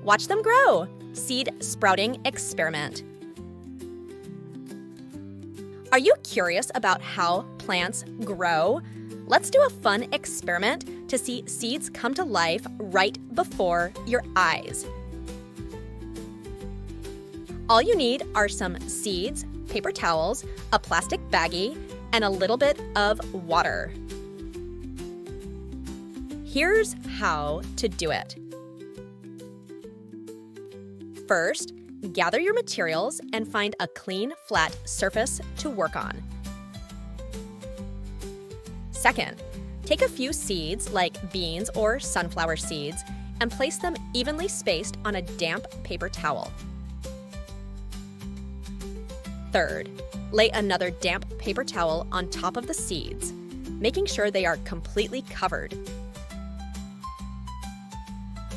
Watch them grow. Seed sprouting experiment. Are you curious about how plants grow? Let's do a fun experiment to see seeds come to life right before your eyes. All you need are some seeds, paper towels, a plastic baggie, and a little bit of water. Here's how to do it. First, gather your materials and find a clean, flat surface to work on. Second, take a few seeds like beans or sunflower seeds and place them evenly spaced on a damp paper towel. Third, lay another damp paper towel on top of the seeds, making sure they are completely covered.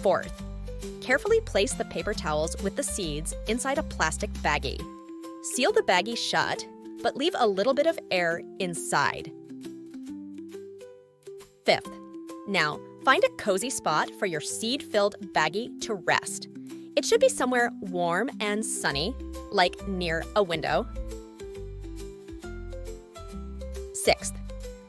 Fourth, carefully place the paper towels with the seeds inside a plastic baggie. Seal the baggie shut, but leave a little bit of air inside. Fifth, now find a cozy spot for your seed-filled baggie to rest. It should be somewhere warm and sunny, like near a window. Sixth,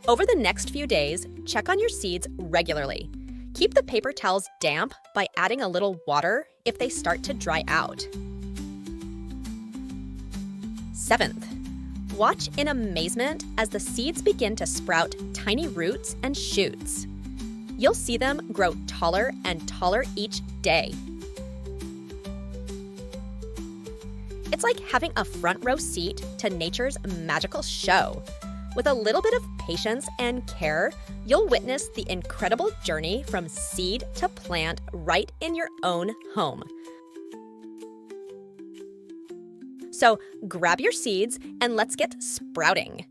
over the next few days, check on your seeds regularly. Keep the paper towels damp by adding a little water if they start to dry out. Seventh, watch in amazement as the seeds begin to sprout tiny roots and shoots. You'll see them grow taller and taller each day. It's like having a front row seat to nature's magical show. With a little bit of patience and care, you'll witness the incredible journey from seed to plant right in your own home. So grab your seeds and let's get sprouting.